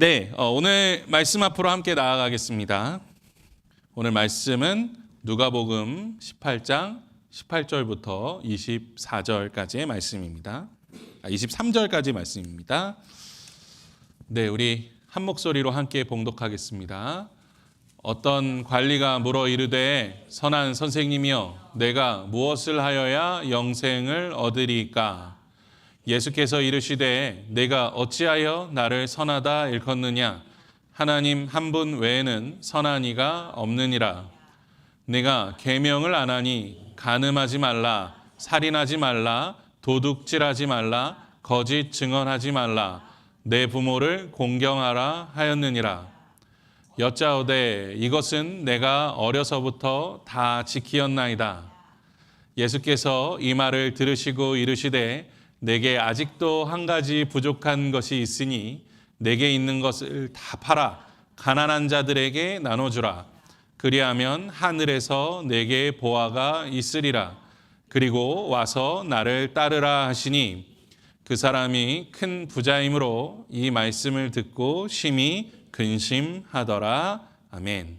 네, 오늘 말씀 앞으로 함께 나아가겠습니다. 오늘 말씀은 누가복음 18장 18절부터 24절까지의 말씀입니다. 23절까지 말씀입니다. 네, 우리 한 목소리로 함께 봉독하겠습니다. 어떤 관리가 물어 이르되 선한 선생님이여 내가 무엇을 하여야 영생을 얻으리까? 예수께서 이르시되 내가 어찌하여 나를 선하다 일컫느냐? 하나님 한 분 외에는 선한 이가 없느니라. 내가 계명을 안 하니 간음하지 말라, 살인하지 말라, 도둑질하지 말라, 거짓 증언하지 말라, 내 부모를 공경하라 하였느니라. 여짜오되 이것은 내가 어려서부터 다 지키었나이다. 예수께서 이 말을 들으시고 이르시되 내게 아직도 한 가지 부족한 것이 있으니 내게 있는 것을 다 팔아 가난한 자들에게 나눠주라. 그리하면 하늘에서 내게 보화가 있으리라. 그리고 와서 나를 따르라 하시니 그 사람이 큰 부자이므로 이 말씀을 듣고 심히 근심하더라. 아멘.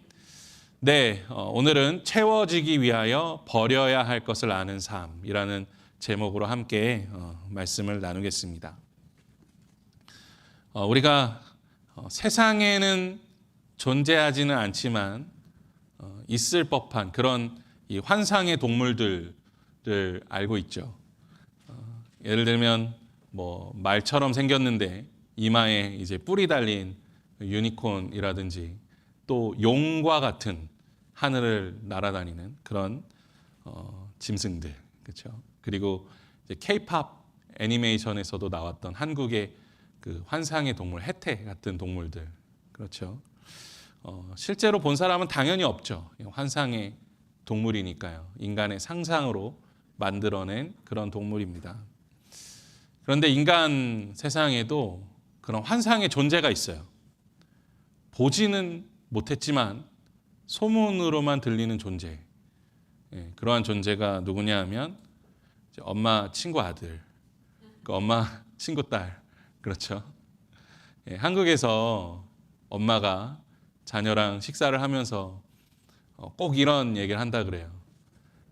네, 오늘은 채워지기 위하여 버려야 할 것을 아는 삶이라는 제목으로 함께 말씀을 나누겠습니다. 우리가 세상에는 존재하지는 않지만 있을 법한 그런 이 환상의 동물들을 알고 있죠. 예를 들면 뭐 말처럼 생겼는데 이마에 이제 뿔이 달린 유니콘이라든지 또 용과 같은 하늘을 날아다니는 그런 짐승들, 그렇죠? 그리고 K-팝 애니메이션에서도 나왔던 한국의 그 환상의 동물 해태 같은 동물들, 그렇죠? 실제로 본 사람은 당연히 없죠. 환상의 동물이니까요. 인간의 상상으로 만들어낸 그런 동물입니다. 그런데 인간 세상에도 그런 환상의 존재가 있어요. 보지는 못했지만 소문으로만 들리는 존재. 그러한 존재가 누구냐 하면 엄마 친구 아들, 엄마 친구 딸, 그렇죠? 한국에서 엄마가 자녀랑 식사를 하면서 꼭 이런 얘기를 한다 그래요.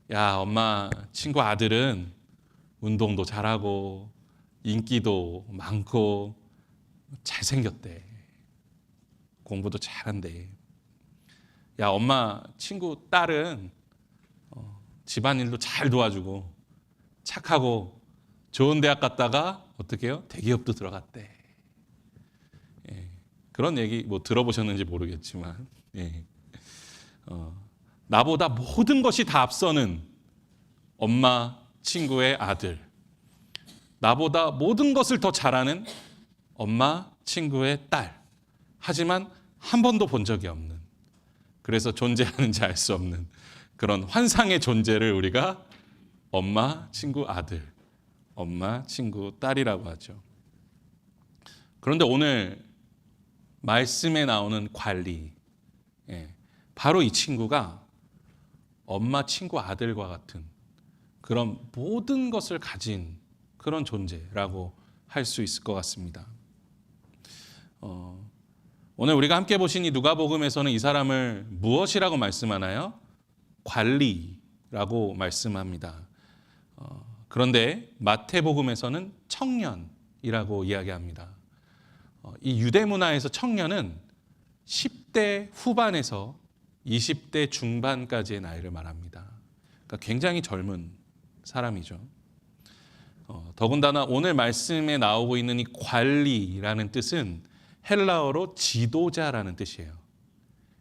야, 엄마 친구 아들은 운동도 잘하고 인기도 많고 잘생겼대. 공부도 잘한대. 야, 엄마 친구 딸은 집안일도 잘 도와주고 착하고 좋은 대학 갔다가 어떻게 해요? 대기업도 들어갔대. 그런 얘기 뭐 들어보셨는지 모르겠지만 나보다 모든 것이 다 앞서는 엄마 친구의 아들, 나보다 모든 것을 더 잘하는 엄마 친구의 딸, 하지만 한 번도 본 적이 없는, 그래서 존재하는지 알 수 없는 그런 환상의 존재를 우리가 엄마 친구 아들, 엄마 친구 딸이라고 하죠. 그런데 오늘 말씀에 나오는 관리, 바로 이 친구가 엄마 친구 아들과 같은 그런 모든 것을 가진 그런 존재라고 할 수 있을 것 같습니다. 오늘 우리가 함께 보신 이 누가복음에서는 이 사람을 무엇이라고 말씀하나요? 관리라고 말씀합니다. 그런데 마태복음에서는 청년이라고 이야기합니다. 이 유대 문화에서 청년은 10대 후반에서 20대 중반까지의 나이를 말합니다. 그러니까 굉장히 젊은 사람이죠. 더군다나 오늘 말씀에 나오고 있는 이 관리라는 뜻은 헬라어로 지도자라는 뜻이에요.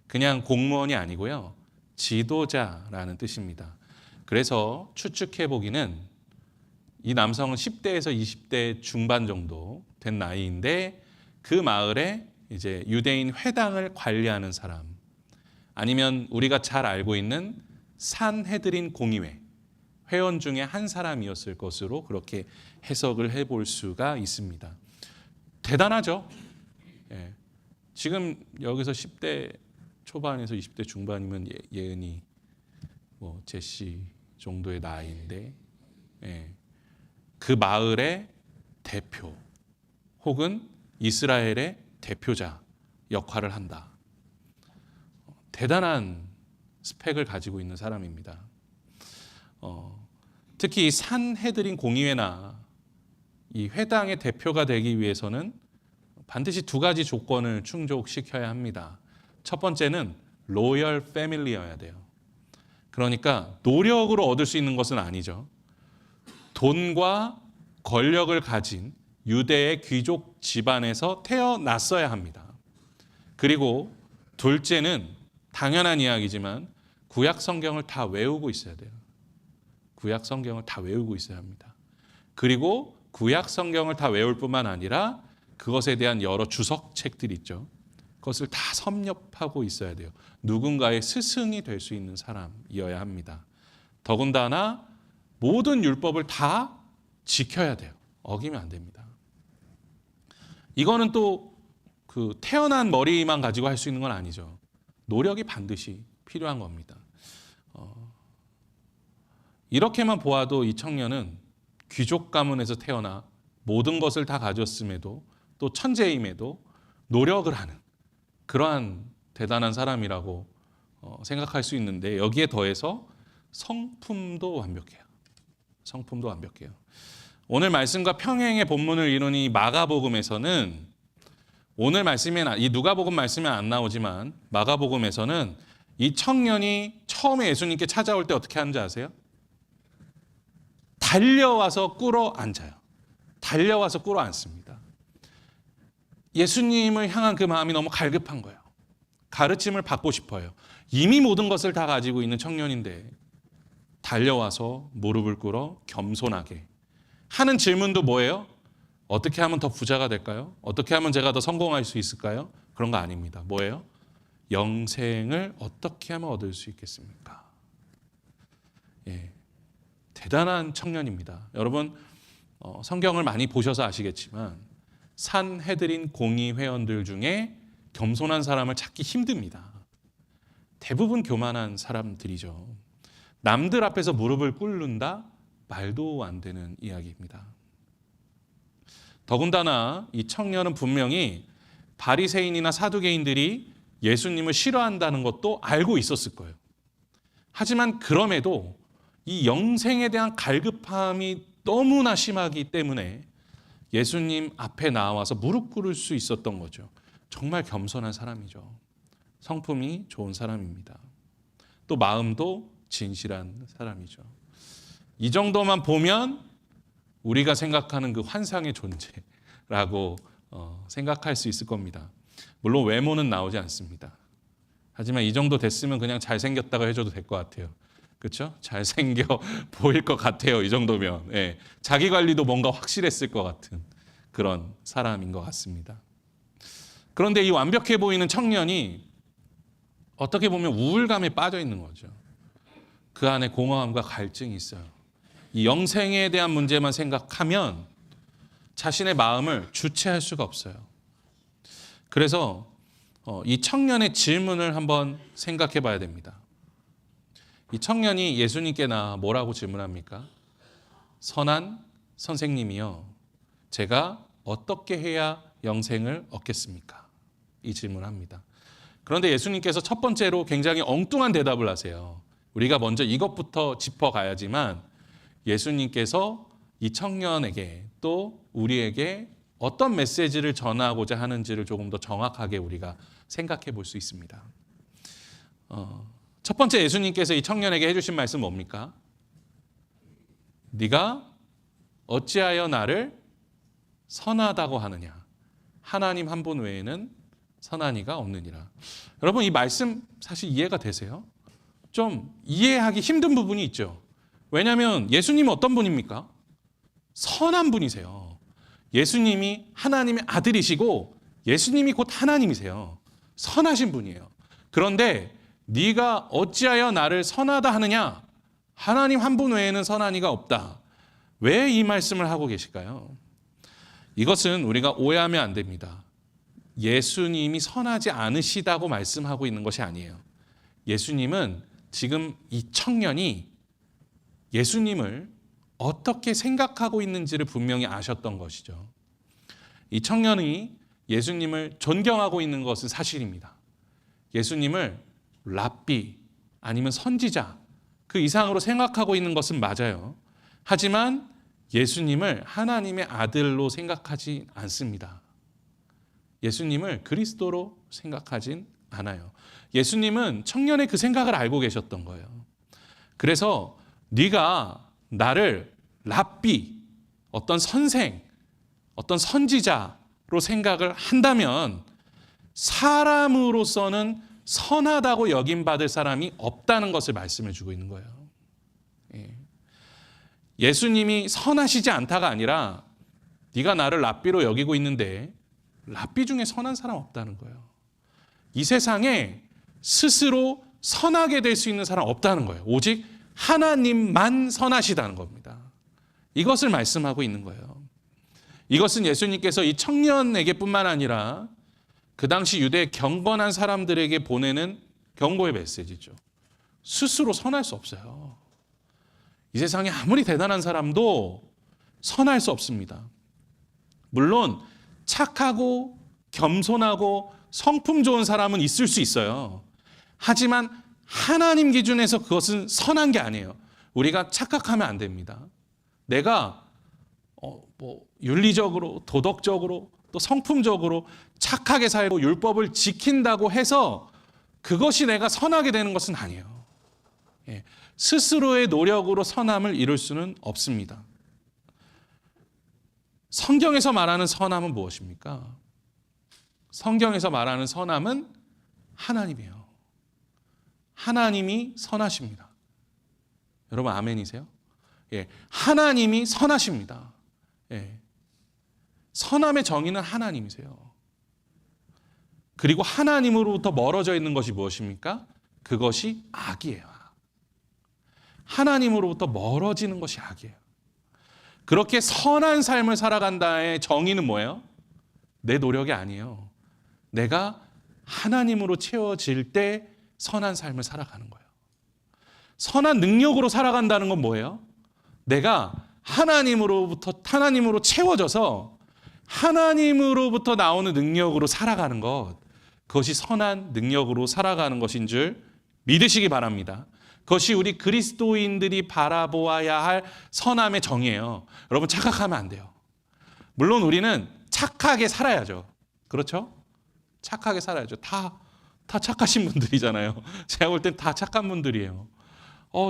그냥 공무원이 아니고요. 지도자라는 뜻입니다. 그래서 추측해 보기는 이 남성은 10대에서 20대 중반 정도 된 나이인데 그 마을에 이제 유대인 회당을 관리하는 사람, 아니면 우리가 잘 알고 있는 산헤드린 공의회 회원 중에 한 사람이었을 것으로 그렇게 해석을 해볼 수가 있습니다. 대단하죠? 지금 여기서 10대 초반에서 20대 중반이면 예은이 뭐 제시 정도의 나이인데 그 마을의 대표 혹은 이스라엘의 대표자 역할을 한다. 대단한 스펙을 가지고 있는 사람입니다. 특히 산헤드린 공의회나 이 회당의 대표가 되기 위해서는 반드시 두 가지 조건을 충족시켜야 합니다. 첫 번째는 로열 패밀리여야 돼요. 그러니까 노력으로 얻을 수 있는 것은 아니죠. 돈과 권력을 가진 유대의 귀족 집안에서 태어났어야 합니다. 그리고 둘째는 당연한 이야기지만 구약 성경을 다 외우고 있어야 돼요. 구약 성경을 다 외우고 있어야 합니다. 그리고 구약 성경을 다 외울 뿐만 아니라 그것에 대한 여러 주석책들이 있죠. 그것을 다 섭렵하고 있어야 돼요. 누군가의 스승이 될 수 있는 사람이어야 합니다. 더군다나 모든 율법을 다 지켜야 돼요. 어기면 안 됩니다. 이거는 또 그 태어난 머리만 가지고 할 수 있는 건 아니죠. 노력이 반드시 필요한 겁니다. 이렇게만 보아도 이 청년은 귀족 가문에서 태어나 모든 것을 다 가졌음에도 또 천재임에도 노력을 하는 그러한 대단한 사람이라고 생각할 수 있는데, 여기에 더해서 성품도 완벽해요. 성품도 완벽해요. 오늘 말씀과 평행의 본문을 이룬 이 마가복음에서는, 오늘 말씀에 이 누가복음 말씀에 안 나오지만 마가복음에서는 이 청년이 처음에 예수님께 찾아올 때 어떻게 하는지 아세요? 달려와서 꿇어 앉아요. 달려와서 꿇어 앉습니다. 예수님을 향한 그 마음이 너무 갈급한 거예요. 가르침을 받고 싶어요. 이미 모든 것을 다 가지고 있는 청년인데 달려와서 무릎을 꿇어 겸손하게 하는 질문도 뭐예요? 어떻게 하면 더 부자가 될까요? 어떻게 하면 제가 더 성공할 수 있을까요? 그런 거 아닙니다. 뭐예요? 영생을 어떻게 하면 얻을 수 있겠습니까? 예, 대단한 청년입니다. 여러분 성경을 많이 보셔서 아시겠지만 산헤드린 공의회원들 중에 겸손한 사람을 찾기 힘듭니다. 대부분 교만한 사람들이죠. 남들 앞에서 무릎을 꿇는다? 말도 안 되는 이야기입니다. 더군다나 이 청년은 분명히 바리새인이나 사두개인들이 예수님을 싫어한다는 것도 알고 있었을 거예요. 하지만 그럼에도 이 영생에 대한 갈급함이 너무나 심하기 때문에 예수님 앞에 나와서 무릎 꿇을 수 있었던 거죠. 정말 겸손한 사람이죠. 성품이 좋은 사람입니다. 또 마음도 진실한 사람이죠. 이 정도만 보면 우리가 생각하는 그 환상의 존재라고 생각할 수 있을 겁니다. 물론 외모는 나오지 않습니다. 하지만 이 정도 됐으면 그냥 잘생겼다고 해줘도 될 것 같아요. 그렇죠? 잘생겨 보일 것 같아요. 이 정도면. 예. 자기 관리도 뭔가 확실했을 것 같은 그런 사람인 것 같습니다. 그런데 이 완벽해 보이는 청년이 어떻게 보면 우울감에 빠져 있는 거죠. 그 안에 공허함과 갈증이 있어요. 이 영생에 대한 문제만 생각하면 자신의 마음을 주체할 수가 없어요. 그래서 이 청년의 질문을 한번 생각해 봐야 됩니다. 이 청년이 예수님께 나 뭐라고 질문합니까? 선한 선생님이요, 제가 어떻게 해야 영생을 얻겠습니까? 이 질문을 합니다. 그런데 예수님께서 첫 번째로 굉장히 엉뚱한 대답을 하세요. 우리가 먼저 이것부터 짚어가야지만 예수님께서 이 청년에게 또 우리에게 어떤 메시지를 전하고자 하는지를 조금 더 정확하게 우리가 생각해 볼 수 있습니다. 첫 번째 예수님께서 이 청년에게 해주신 말씀 뭡니까? 네가 어찌하여 나를 선하다고 하느냐? 하나님 한 분 외에는 선한 이가 없느니라. 여러분 이 말씀 사실 이해가 되세요? 좀 이해하기 힘든 부분이 있죠. 왜냐하면 예수님은 어떤 분입니까? 선한 분이세요. 예수님이 하나님의 아들이시고 예수님이 곧 하나님이세요. 선하신 분이에요. 그런데 네가 어찌하여 나를 선하다 하느냐? 하나님 한 분 외에는 선한 이가 없다. 왜 이 말씀을 하고 계실까요? 이것은 우리가 오해하면 안 됩니다. 예수님이 선하지 않으시다고 말씀하고 있는 것이 아니에요. 예수님은 지금 이 청년이 예수님을 어떻게 생각하고 있는지를 분명히 아셨던 것이죠. 이 청년이 예수님을 존경하고 있는 것은 사실입니다. 예수님을 랍비 아니면 선지자 그 이상으로 생각하고 있는 것은 맞아요. 하지만 예수님을 하나님의 아들로 생각하지 않습니다. 예수님을 그리스도로 생각하진 않아요. 예수님은 청년의 그 생각을 알고 계셨던 거예요. 그래서 네가 나를 랍비, 어떤 선생, 어떤 선지자로 생각을 한다면 사람으로서는 선하다고 여김받을 사람이 없다는 것을 말씀해 주고 있는 거예요. 예수님이 선하시지 않다가 아니라 네가 나를 랍비로 여기고 있는데 랍비 중에 선한 사람 없다는 거예요. 이 세상에 스스로 선하게 될 수 있는 사람 없다는 거예요. 오직 하나님만 선하시다는 겁니다. 이것을 말씀하고 있는 거예요. 이것은 예수님께서 이 청년에게 뿐만 아니라 그 당시 유대 경건한 사람들에게 보내는 경고의 메시지죠. 스스로 선할 수 없어요. 이 세상에 아무리 대단한 사람도 선할 수 없습니다. 물론 착하고 겸손하고 성품 좋은 사람은 있을 수 있어요. 하지만 하나님 기준에서 그것은 선한 게 아니에요. 우리가 착각하면 안 됩니다. 내가 윤리적으로 도덕적으로 또 성품적으로 착하게 살고 율법을 지킨다고 해서 그것이 내가 선하게 되는 것은 아니에요. 스스로의 노력으로 선함을 이룰 수는 없습니다. 성경에서 말하는 선함은 무엇입니까? 성경에서 말하는 선함은 하나님이에요. 하나님이 선하십니다. 여러분 아멘이세요? 하나님이 선하십니다. 선함의 정의는 하나님이세요. 그리고 하나님으로부터 멀어져 있는 것이 무엇입니까? 그것이 악이에요. 하나님으로부터 멀어지는 것이 악이에요. 그렇게 선한 삶을 살아간다의 정의는 뭐예요? 내 노력이 아니에요. 내가 하나님으로 채워질 때 선한 삶을 살아가는 거예요. 선한 능력으로 살아간다는 건 뭐예요? 내가 하나님으로 채워져서 하나님으로부터 나오는 능력으로 살아가는 것, 그것이 선한 능력으로 살아가는 것인 줄 믿으시기 바랍니다. 그것이 우리 그리스도인들이 바라보아야 할 선함의 정의예요. 여러분 착각하면 안 돼요. 물론 우리는 착하게 살아야죠. 그렇죠? 착하게 살아야죠. 다 착하신 분들이잖아요. 제가 볼 땐 다 착한 분들이에요.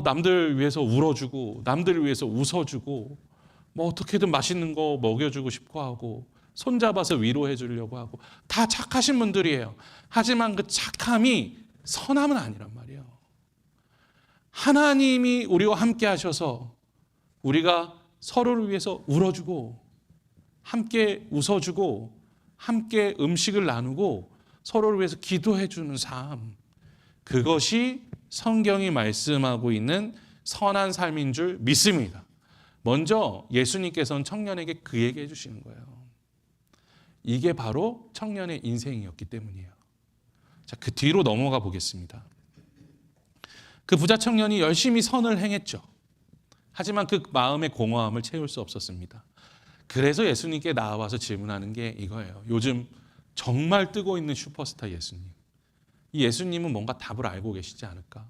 남들 위해서 울어주고 남들 위해서 웃어주고 뭐 어떻게든 맛있는 거 먹여주고 싶고 하고 손잡아서 위로해 주려고 하고 다 착하신 분들이에요. 하지만 그 착함이 선함은 아니란 말이에요. 하나님이 우리와 함께 하셔서 우리가 서로를 위해서 울어주고 함께 웃어주고 함께 음식을 나누고 서로를 위해서 기도해 주는 삶, 그것이 성경이 말씀하고 있는 선한 삶인 줄 믿습니다. 먼저 예수님께서는 청년에게 그 얘기해 주시는 거예요. 이게 바로 청년의 인생이었기 때문이에요. 자, 그 뒤로 넘어가 보겠습니다. 그 부자 청년이 열심히 선을 행했죠. 하지만 그 마음의 공허함을 채울 수 없었습니다. 그래서 예수님께 나와서 질문하는 게 이거예요. 요즘 정말 뜨고 있는 슈퍼스타 예수님. 이 예수님은 뭔가 답을 알고 계시지 않을까?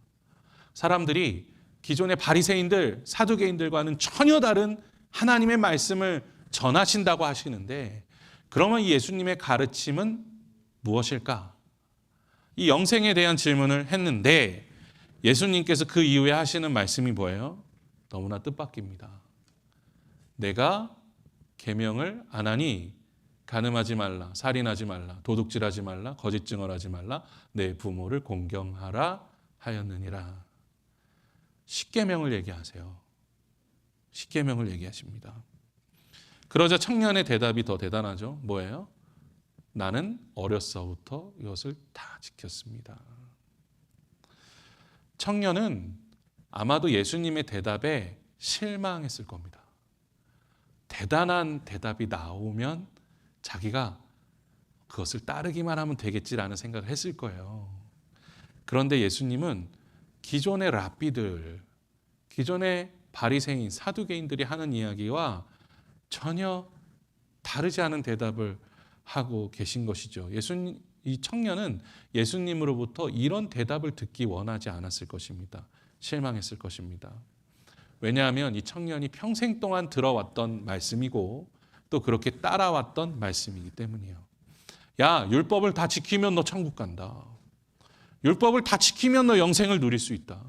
사람들이 기존의 바리새인들, 사두개인들과는 전혀 다른 하나님의 말씀을 전하신다고 하시는데 그러면 이 예수님의 가르침은 무엇일까? 이 영생에 대한 질문을 했는데 예수님께서 그 이후에 하시는 말씀이 뭐예요? 너무나 뜻밖입니다. 내가 계명을 안 하니 간음하지 말라, 살인하지 말라, 도둑질하지 말라, 거짓 증언하지 말라, 내 부모를 공경하라 하였느니라. 십계명을 얘기하세요. 십계명을 얘기하십니다. 그러자 청년의 대답이 더 대단하죠. 뭐예요? 나는 어렸서부터 이것을 다 지켰습니다. 청년은 아마도 예수님의 대답에 실망했을 겁니다. 대단한 대답이 나오면 자기가 그것을 따르기만 하면 되겠지라는 생각을 했을 거예요. 그런데 예수님은 기존의 랍비들, 기존의 바리새인, 사두개인들이 하는 이야기와 전혀 다르지 않은 대답을 하고 계신 것이죠. 이 청년은 예수님으로부터 이런 대답을 듣기 원하지 않았을 것입니다. 실망했을 것입니다. 왜냐하면 이 청년이 평생 동안 들어왔던 말씀이고 또 그렇게 따라왔던 말씀이기 때문이에요. 야, 율법을 다 지키면 너 천국 간다. 율법을 다 지키면 너 영생을 누릴 수 있다.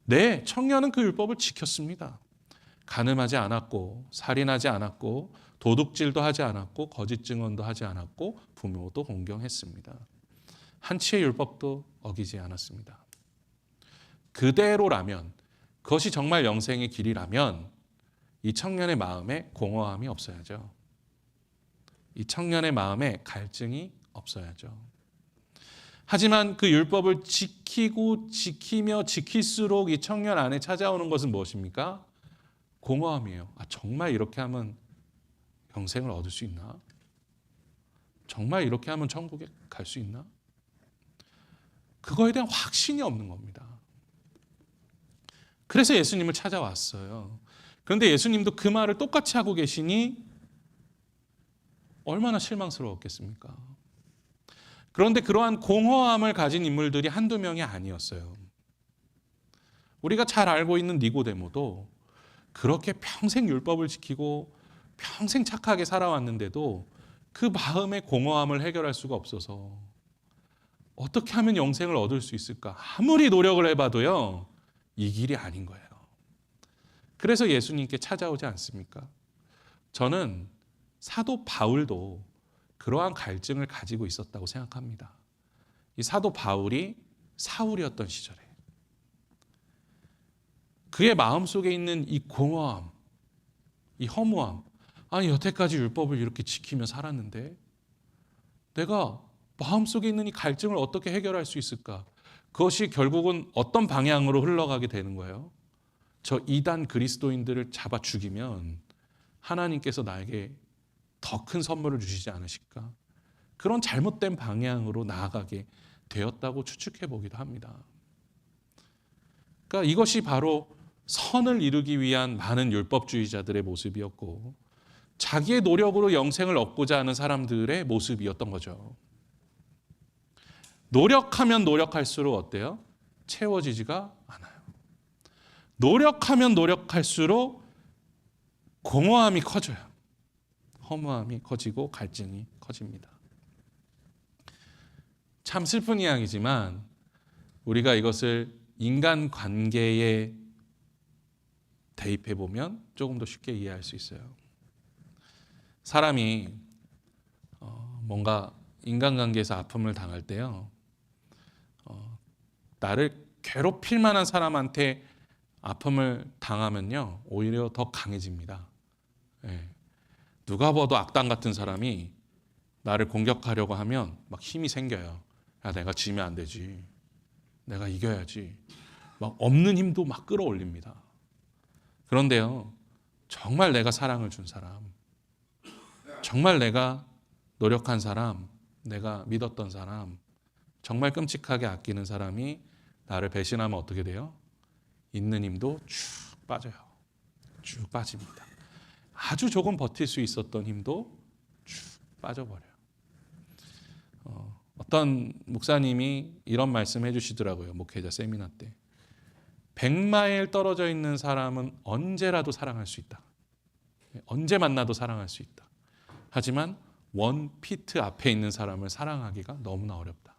네, 청년은 그 율법을 지켰습니다. 간음하지 않았고, 살인하지 않았고, 도둑질도 하지 않았고, 거짓 증언도 하지 않았고, 부모도 공경했습니다. 한치의 율법도 어기지 않았습니다. 그대로라면, 그것이 정말 영생의 길이라면 이 청년의 마음에 공허함이 없어야죠. 이 청년의 마음에 갈증이 없어야죠. 하지만 그 율법을 지키며 지킬수록 이 청년 안에 찾아오는 것은 무엇입니까? 공허함이에요. 정말 이렇게 하면 영생을 얻을 수 있나? 정말 이렇게 하면 천국에 갈 수 있나? 그거에 대한 확신이 없는 겁니다. 그래서 예수님을 찾아왔어요. 그런데 예수님도 그 말을 똑같이 하고 계시니 얼마나 실망스러웠겠습니까? 그런데 그러한 공허함을 가진 인물들이 한두 명이 아니었어요. 우리가 잘 알고 있는 니고데모도 그렇게 평생 율법을 지키고 평생 착하게 살아왔는데도 그 마음의 공허함을 해결할 수가 없어서 어떻게 하면 영생을 얻을 수 있을까? 아무리 노력을 해봐도요, 이 길이 아닌 거예요. 그래서 예수님께 찾아오지 않습니까? 저는 사도 바울도 그러한 갈증을 가지고 있었다고 생각합니다. 이 사도 바울이 사울이었던 시절에 그의 마음속에 있는 이 공허함, 이 허무함, 여태까지 율법을 이렇게 지키며 살았는데 내가 마음속에 있는 이 갈증을 어떻게 해결할 수 있을까? 그것이 결국은 어떤 방향으로 흘러가게 되는 거예요? 저 이단 그리스도인들을 잡아 죽이면 하나님께서 나에게 더 큰 선물을 주시지 않으실까? 그런 잘못된 방향으로 나아가게 되었다고 추측해 보기도 합니다. 그러니까 이것이 바로 선을 이루기 위한 많은 율법주의자들의 모습이었고 자기의 노력으로 영생을 얻고자 하는 사람들의 모습이었던 거죠. 노력하면 노력할수록 어때요? 채워지지가 않아요. 노력하면 노력할수록 공허함이 커져요. 허무함이 커지고 갈증이 커집니다. 참 슬픈 이야기지만 우리가 이것을 인간관계에 대입해 보면 조금 더 쉽게 이해할 수 있어요. 사람이 뭔가 인간관계에서 아픔을 당할 때요, 나를 괴롭힐 만한 사람한테 아픔을 당하면요 오히려 더 강해집니다. 누가 봐도 악당 같은 사람이 나를 공격하려고 하면 막 힘이 생겨요. 내가 지면 안 되지, 내가 이겨야지, 막 없는 힘도 막 끌어올립니다. 그런데요, 정말 내가 사랑을 준 사람, 정말 내가 노력한 사람, 내가 믿었던 사람, 정말 끔찍하게 아끼는 사람이 나를 배신하면 어떻게 돼요? 있는 힘도 쭉 빠져요. 쭉 빠집니다. 아주 조금 버틸 수 있었던 힘도 쭉 빠져버려요. 어떤 목사님이 이런 말씀 해주시더라고요. 목회자 세미나 때. 100마일 떨어져 있는 사람은 언제라도 사랑할 수 있다. 언제 만나도 사랑할 수 있다. 하지만 1피트 앞에 있는 사람을 사랑하기가 너무나 어렵다.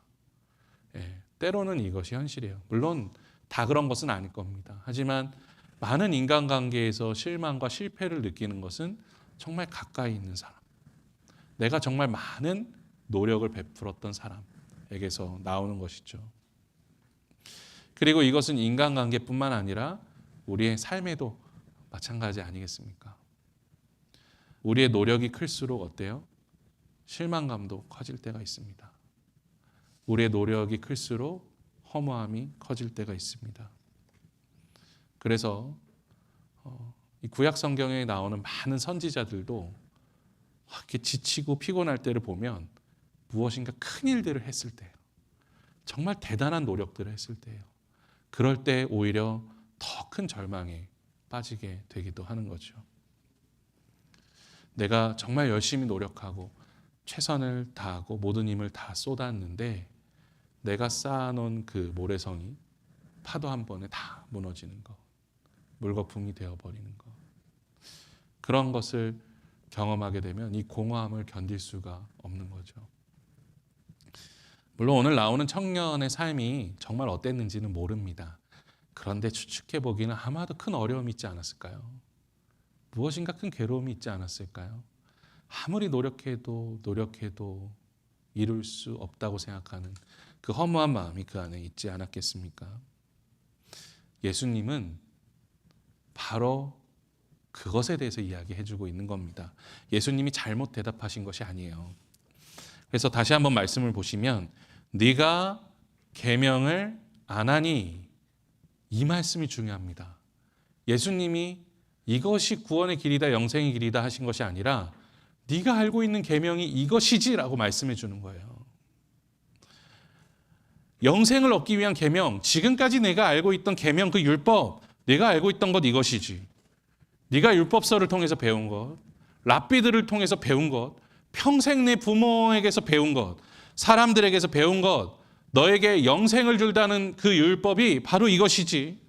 때로는 이것이 현실이에요. 물론 다 그런 것은 아닐 겁니다. 하지만 많은 인간관계에서 실망과 실패를 느끼는 것은 정말 가까이 있는 사람, 내가 정말 많은 노력을 베풀었던 사람에게서 나오는 것이죠. 그리고 이것은 인간관계뿐만 아니라 우리의 삶에도 마찬가지 아니겠습니까? 우리의 노력이 클수록 어때요? 실망감도 커질 때가 있습니다. 우리의 노력이 클수록 허무함이 커질 때가 있습니다. 그래서 이 구약 성경에 나오는 많은 선지자들도 이렇게 지치고 피곤할 때를 보면 무엇인가 큰 일들을 했을 때예요. 정말 대단한 노력들을 했을 때예요. 그럴 때 오히려 더 큰 절망에 빠지게 되기도 하는 거죠. 내가 정말 열심히 노력하고 최선을 다하고 모든 힘을 다 쏟았는데 내가 쌓아놓은 그 모래성이 파도 한 번에 다 무너지는 것, 물거품이 되어버리는 것, 그런 것을 경험하게 되면 이 공허함을 견딜 수가 없는 거죠. 물론 오늘 나오는 청년의 삶이 정말 어땠는지는 모릅니다. 그런데 추측해 보기는 아마도 큰 어려움이 있지 않았을까요? 무엇인가 큰 괴로움이 있지 않았을까요? 아무리 노력해도 이룰 수 없다고 생각하는 그 허무한 마음이 그 안에 있지 않았겠습니까? 예수님은 바로 그것에 대해서 이야기해 주고 있는 겁니다. 예수님이 잘못 대답하신 것이 아니에요. 그래서 다시 한번 말씀을 보시면 네가 계명을 안 하니, 이 말씀이 중요합니다. 예수님이 이것이 구원의 길이다, 영생의 길이다 하신 것이 아니라 네가 알고 있는 계명이 이것이지라고 말씀해 주는 거예요. 영생을 얻기 위한 계명, 지금까지 내가 알고 있던 계명, 그 율법, 내가 알고 있던 것 이것이지. 네가 율법서를 통해서 배운 것, 랍비들을 통해서 배운 것, 평생 내 부모에게서 배운 것, 사람들에게서 배운 것, 너에게 영생을 준다는 그 율법이 바로 이것이지.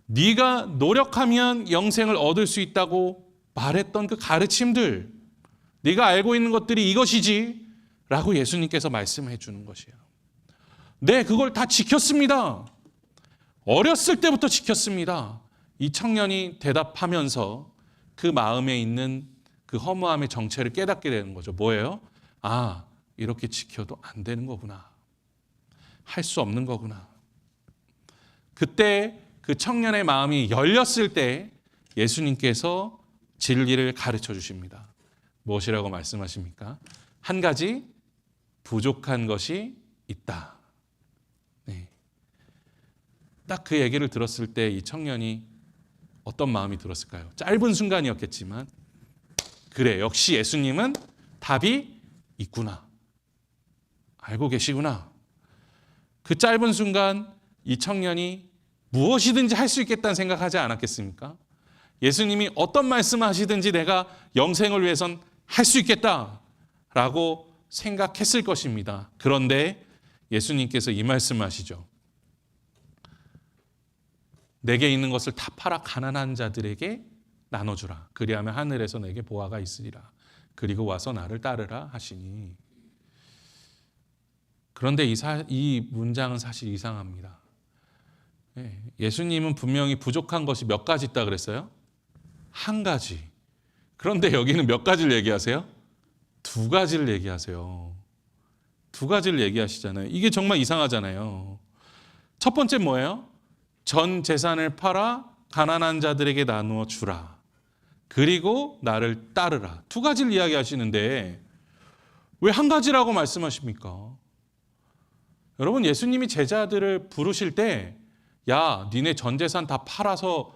네가 노력하면 영생을 얻을 수 있다고 말했던 그 가르침들, 네가 알고 있는 것들이 이것이지 라고 예수님께서 말씀해 주는 것이에요. 네, 그걸 다 지켰습니다. 어렸을 때부터 지켰습니다. 이 청년이 대답하면서 그 마음에 있는 그 허무함의 정체를 깨닫게 되는 거죠. 뭐예요? 아, 이렇게 지켜도 안 되는 거구나. 할 수 없는 거구나. 그때 그 청년의 마음이 열렸을 때 예수님께서 진리를 가르쳐 주십니다. 무엇이라고 말씀하십니까? 한 가지 부족한 것이 있다. 네. 딱 그 얘기를 들었을 때 이 청년이 어떤 마음이 들었을까요? 짧은 순간이었겠지만, 그래, 역시 예수님은 답이 있구나. 알고 계시구나. 그 짧은 순간 이 청년이 무엇이든지 할 수 있겠다는 생각하지 않았겠습니까? 예수님이 어떤 말씀하시든지 내가 영생을 위해선 할 수 있겠다라고 생각했을 것입니다. 그런데 예수님께서 이 말씀하시죠. 내게 있는 것을 다 팔아 가난한 자들에게 나눠주라. 그리하면 하늘에서 내게 보화가 있으리라. 그리고 와서 나를 따르라 하시니. 그런데 이 문장은 사실 이상합니다. 예수님은 분명히 부족한 것이 몇 가지 있다 그랬어요? 한 가지. 그런데 여기는 몇 가지를 얘기하세요? 두 가지를 얘기하세요. 두 가지를 얘기하시잖아요. 이게 정말 이상하잖아요. 첫 번째 뭐예요? 전 재산을 팔아 가난한 자들에게 나누어 주라. 그리고 나를 따르라. 두 가지를 이야기하시는데 왜 한 가지라고 말씀하십니까? 여러분, 예수님이 제자들을 부르실 때 야, 니네 전 재산 다 팔아서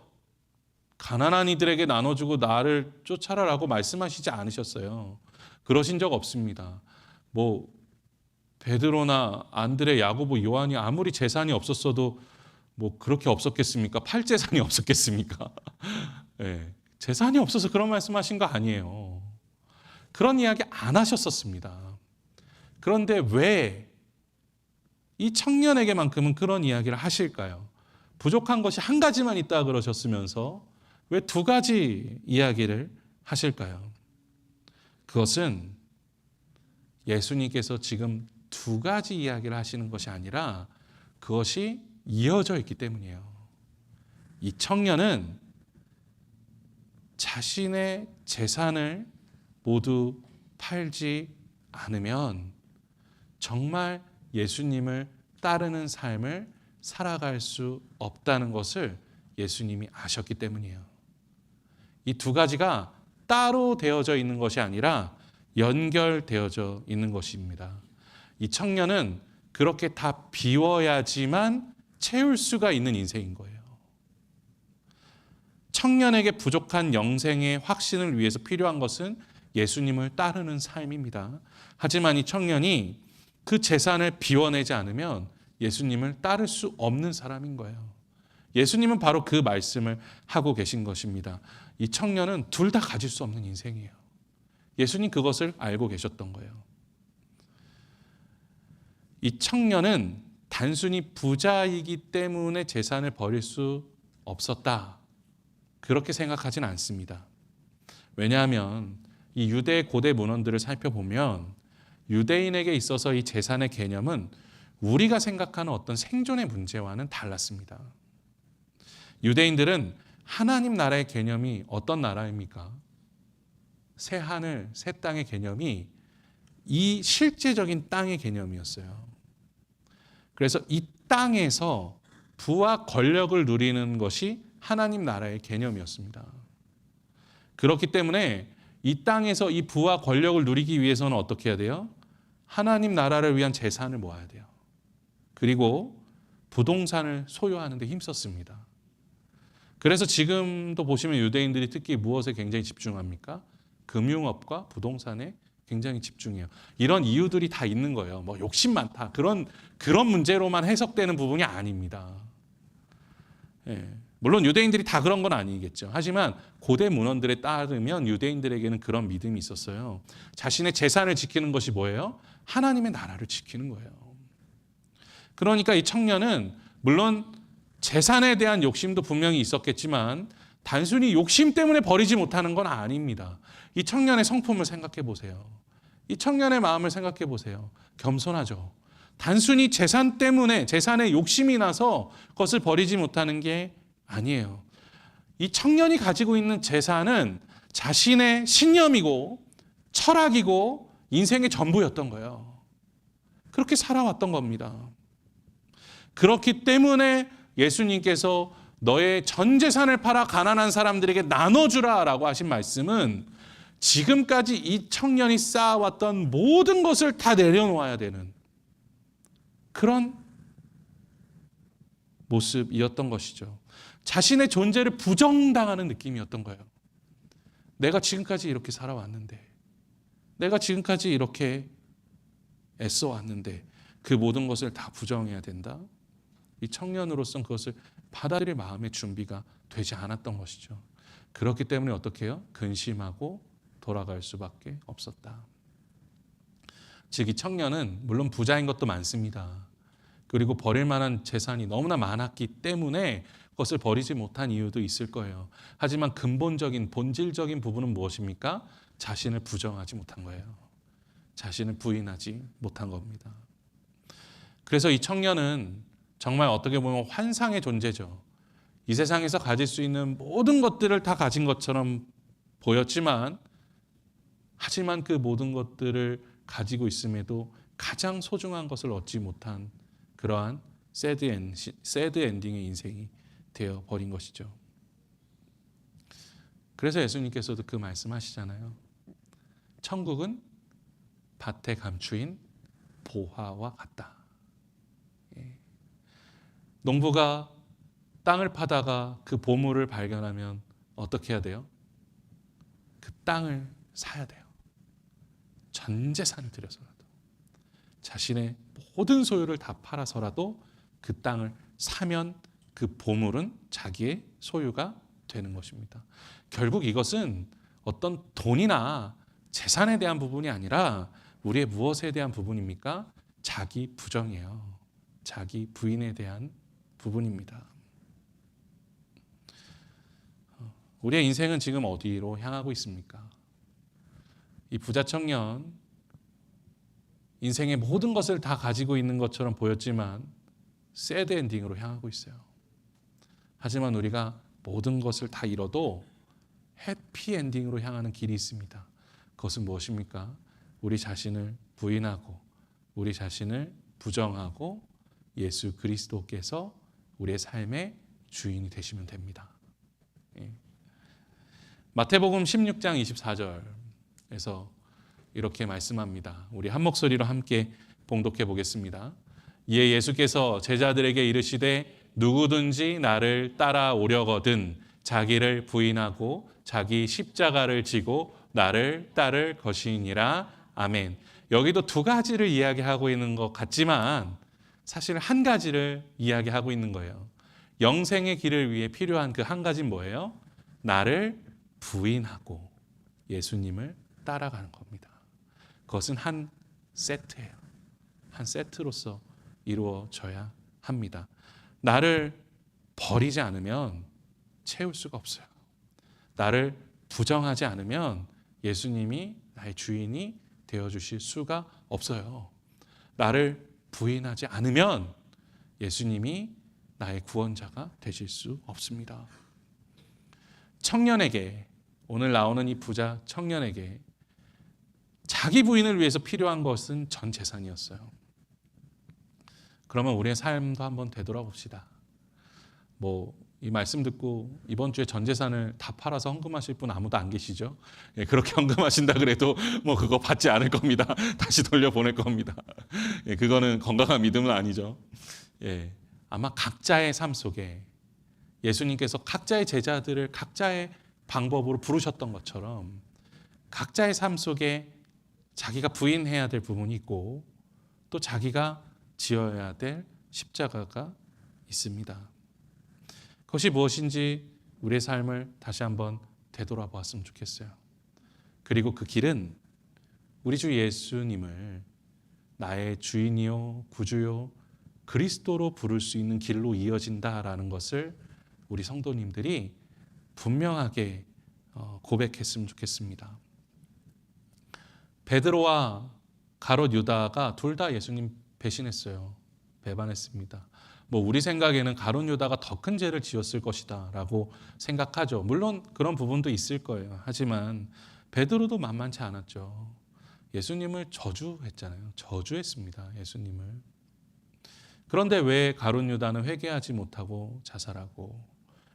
가난한 이들에게 나눠주고 나를 쫓아라라고 말씀하시지 않으셨어요. 그러신 적 없습니다. 뭐 베드로나 안드레, 야고보, 요한이 아무리 재산이 없었어도 뭐 그렇게 없었겠습니까? 팔 재산이 없었겠습니까? 네, 재산이 없어서 그런 말씀하신 거 아니에요. 그런 이야기 안 하셨었습니다. 그런데 왜 이 청년에게만큼은 그런 이야기를 하실까요? 부족한 것이 한 가지만 있다 그러셨으면서 왜 두 가지 이야기를 하실까요? 그것은 예수님께서 지금 두 가지 이야기를 하시는 것이 아니라 그것이 이어져 있기 때문이에요. 이 청년은 자신의 재산을 모두 팔지 않으면 정말 예수님을 따르는 삶을 살아갈 수 없다는 것을 예수님이 아셨기 때문이에요. 이 두 가지가 따로 되어져 있는 것이 아니라 연결되어져 있는 것입니다. 이 청년은 그렇게 다 비워야지만 채울 수가 있는 인생인 거예요. 청년에게 부족한 영생의 확신을 위해서 필요한 것은 예수님을 따르는 삶입니다. 하지만 이 청년이 그 재산을 비워내지 않으면 예수님을 따를 수 없는 사람인 거예요. 예수님은 바로 그 말씀을 하고 계신 것입니다. 이 청년은 둘 다 가질 수 없는 인생이에요. 예수님 그것을 알고 계셨던 거예요. 이 청년은 단순히 부자이기 때문에 재산을 버릴 수 없었다, 그렇게 생각하진 않습니다. 왜냐하면 이 유대 고대 문헌들을 살펴보면 유대인에게 있어서 이 재산의 개념은 우리가 생각하는 어떤 생존의 문제와는 달랐습니다. 유대인들은 하나님 나라의 개념이 어떤 나라입니까? 새 하늘, 새 땅의 개념이 이 실제적인 땅의 개념이었어요. 그래서 이 땅에서 부와 권력을 누리는 것이 하나님 나라의 개념이었습니다. 그렇기 때문에 이 땅에서 이 부와 권력을 누리기 위해서는 어떻게 해야 돼요? 하나님 나라를 위한 재산을 모아야 돼요. 그리고 부동산을 소유하는 데 힘썼습니다. 그래서 지금도 보시면 유대인들이 특히 무엇에 굉장히 집중합니까? 금융업과 부동산에 굉장히 집중해요. 이런 이유들이 다 있는 거예요. 뭐 욕심 많다, 그런 문제로만 해석되는 부분이 아닙니다. 예. 물론 유대인들이 다 그런 건 아니겠죠. 하지만 고대 문헌들에 따르면 유대인들에게는 그런 믿음이 있었어요. 자신의 재산을 지키는 것이 뭐예요? 하나님의 나라를 지키는 거예요. 그러니까 이 청년은 물론 재산에 대한 욕심도 분명히 있었겠지만 단순히 욕심 때문에 버리지 못하는 건 아닙니다. 이 청년의 성품을 생각해 보세요. 이 청년의 마음을 생각해 보세요. 겸손하죠. 단순히 재산 때문에, 재산에 욕심이 나서 그것을 버리지 못하는 게 아니에요. 이 청년이 가지고 있는 재산은 자신의 신념이고 철학이고 인생의 전부였던 거예요. 그렇게 살아왔던 겁니다. 그렇기 때문에 예수님께서 너의 전 재산을 팔아 가난한 사람들에게 나눠주라 라고 하신 말씀은 지금까지 이 청년이 쌓아왔던 모든 것을 다 내려놓아야 되는 그런 모습이었던 것이죠. 자신의 존재를 부정당하는 느낌이었던 거예요. 내가 지금까지 이렇게 살아왔는데, 내가 지금까지 이렇게 애써왔는데 그 모든 것을 다 부정해야 된다? 이 청년으로서는 그것을 받아들일 마음의 준비가 되지 않았던 것이죠. 그렇기 때문에 어떻게 해요? 근심하고 돌아갈 수밖에 없었다. 즉 이 청년은 물론 부자인 것도 많습니다. 그리고 버릴 만한 재산이 너무나 많았기 때문에 그것을 버리지 못한 이유도 있을 거예요. 하지만 근본적인 본질적인 부분은 무엇입니까? 자신을 부정하지 못한 거예요. 자신을 부인하지 못한 겁니다. 그래서 이 청년은 정말 어떻게 보면 환상의 존재죠. 이 세상에서 가질 수 있는 모든 것들을 다 가진 것처럼 보였지만, 하지만 그 모든 것들을 가지고 있음에도 가장 소중한 것을 얻지 못한 그러한 새드 엔딩의 인생이 되어버린 것이죠. 그래서 예수님께서도 그 말씀하시잖아요. 천국은 밭에 감추인 보화와 같다. 농부가 땅을 파다가 그 보물을 발견하면 어떻게 해야 돼요? 그 땅을 사야 돼요. 전 재산을 들여서라도, 자신의 모든 소유를 다 팔아서라도 그 땅을 사면 그 보물은 자기의 소유가 되는 것입니다. 결국 이것은 어떤 돈이나 재산에 대한 부분이 아니라 우리의 무엇에 대한 부분입니까? 자기 부정이에요. 자기 부인에 대한 부분입니다. 우리의 인생은 지금 어디로 향하고 있습니까? 이 부자 청년, 인생의 모든 것을 다 가지고 있는 것처럼 보였지만 새드 엔딩으로 향하고 있어요. 하지만 우리가 모든 것을 다 잃어도 해피 엔딩으로 향하는 길이 있습니다. 그것은 무엇입니까? 우리 자신을 부인하고 우리 자신을 부정하고 예수 그리스도께서 우리의 삶의 주인이 되시면 됩니다. 마태복음 16장 24절에서 이렇게 말씀합니다. 우리 한 목소리로 함께 봉독해 보겠습니다. 이에 예수께서 제자들에게 이르시되 누구든지 나를 따라오려거든 자기를 부인하고 자기 십자가를 지고 나를 따를 것이니라. 아멘. 여기도 두 가지를 이야기하고 있는 것 같지만 사실 한 가지를 이야기하고 있는 거예요. 영생의 길을 위해 필요한 그 한 가지는 뭐예요? 나를 부인하고 예수님을 따라가는 겁니다. 그것은 한 세트예요. 한 세트로서 이루어져야 합니다. 나를 버리지 않으면 채울 수가 없어요. 나를 부정하지 않으면 예수님이 나의 주인이 되어주실 수가 없어요. 나를 부인하지 않으면 예수님이 나의 구원자가 되실 수 없습니다. 청년에게, 오늘 나오는 이 부자 청년에게 자기 부인을 위해서 필요한 것은 전 재산이었어요. 그러면 우리의 삶도 한번 되돌아봅시다. 이 말씀 듣고 이번 주에 전 재산을 다 팔아서 헌금하실 분 아무도 안 계시죠? 예, 그렇게 헌금하신다 그래도 그거 받지 않을 겁니다. 다시 돌려보낼 겁니다. 예, 그거는 건강한 믿음은 아니죠. 예, 아마 각자의 삶 속에 예수님께서 각자의 제자들을 각자의 방법으로 부르셨던 것처럼 각자의 삶 속에 자기가 부인해야 될 부분이 있고 또 자기가 지어야 될 십자가가 있습니다. 그것이 무엇인지 우리의 삶을 다시 한번 되돌아보았으면 좋겠어요. 그리고 그 길은 우리 주 예수님을 나의 주인이요 구주요 그리스도로 부를 수 있는 길로 이어진다라는 것을 우리 성도님들이 분명하게 고백했으면 좋겠습니다. 베드로와 가롯 유다가 둘 다 예수님 배신했어요. 배반했습니다. 우리 생각에는 가룟 유다가 더 큰 죄를 지었을 것이다 라고 생각하죠. 물론 그런 부분도 있을 거예요. 하지만 베드로도 만만치 않았죠. 예수님을 저주했잖아요. 저주했습니다. 예수님을. 그런데 왜 가룟 유다는 회개하지 못하고 자살하고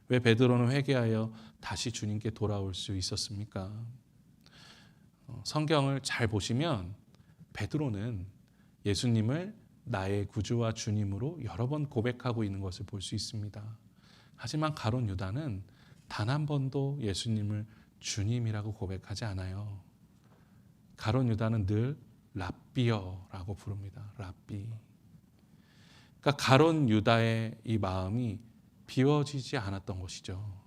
왜 베드로는 회개하여 다시 주님께 돌아올 수 있었습니까? 성경을 잘 보시면 베드로는 예수님을 나의 구주와 주님으로 여러 번 고백하고 있는 것을 볼 수 있습니다. 하지만 가룟 유다는 단 한 번도 예수님을 주님이라고 고백하지 않아요. 가룟 유다는 늘 랍비어라고 부릅니다. 랍비. 그러니까 가룟 유다의 이 마음이 비워지지 않았던 것이죠.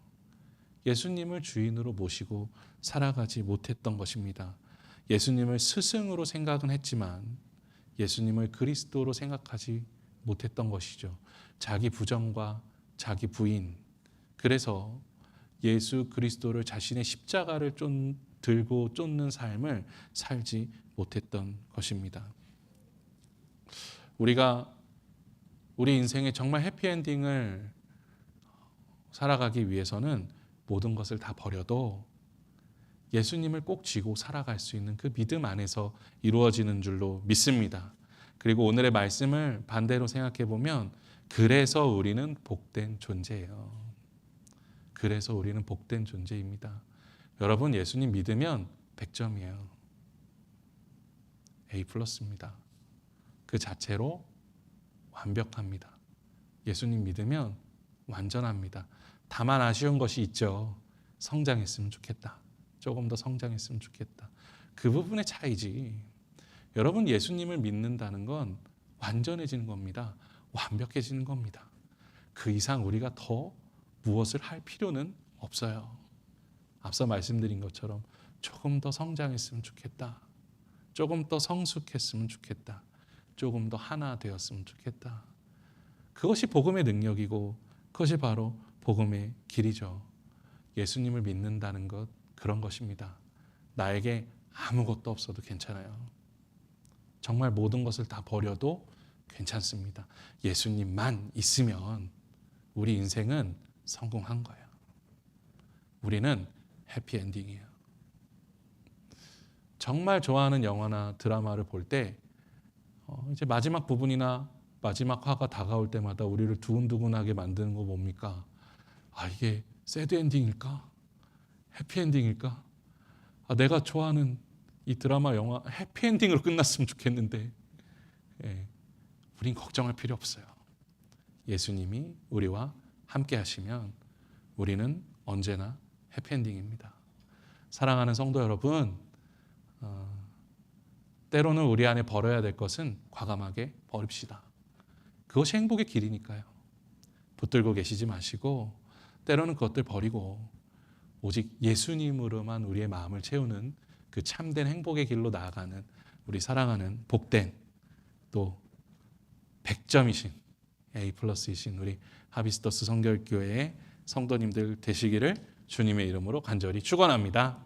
예수님을 주인으로 모시고 살아가지 못했던 것입니다. 예수님을 스승으로 생각은 했지만 예수님을 그리스도로 생각하지 못했던 것이죠. 자기 부정과 자기 부인. 그래서 예수 그리스도를 자신의 십자가를 들고 쫓는 삶을 살지 못했던 것입니다. 우리가 우리 인생에 정말 해피엔딩을 살아가기 위해서는 모든 것을 다 버려도 예수님을 꼭 쥐고 살아갈 수 있는 그 믿음 안에서 이루어지는 줄로 믿습니다. 그리고 오늘의 말씀을 반대로 생각해 보면 그래서 우리는 복된 존재예요. 그래서 우리는 복된 존재입니다. 여러분 예수님 믿으면 100점이에요. A+입니다. 그 자체로 완벽합니다. 예수님 믿으면 완전합니다. 다만 아쉬운 것이 있죠. 성장했으면 좋겠다. 조금 더 성장했으면 좋겠다. 그 부분의 차이지. 여러분 예수님을 믿는다는 건 완전해지는 겁니다. 완벽해지는 겁니다. 그 이상 우리가 더 무엇을 할 필요는 없어요. 앞서 말씀드린 것처럼 조금 더 성장했으면 좋겠다. 조금 더 성숙했으면 좋겠다. 조금 더 하나 되었으면 좋겠다. 그것이 복음의 능력이고 그것이 바로 복음의 길이죠. 예수님을 믿는다는 것 그런 것입니다. 나에게 아무것도 없어도 괜찮아요. 정말 모든 것을 다 버려도 괜찮습니다. 예수님만 있으면 우리 인생은 성공한 거예요. 우리는 해피엔딩이에요. 정말 좋아하는 영화나 드라마를 볼 때 이제 마지막 부분이나 마지막 화가 다가올 때마다 우리를 두근두근하게 만드는 거 뭡니까? 이게 새드 엔딩일까? 해피엔딩일까? 내가 좋아하는 이 드라마 영화 해피엔딩으로 끝났으면 좋겠는데 우린 걱정할 필요 없어요. 예수님이 우리와 함께 하시면 우리는 언제나 해피엔딩입니다. 사랑하는 성도 여러분, 때로는 우리 안에 버려야 될 것은 과감하게 버립시다. 그것이 행복의 길이니까요. 붙들고 계시지 마시고 때로는 그것들 버리고 오직 예수님으로만 우리의 마음을 채우는 그 참된 행복의 길로 나아가는 우리 사랑하는 복된 또 100점이신 A+이신 우리 하비스터스 성결교회의 성도님들 되시기를 주님의 이름으로 간절히 축원합니다.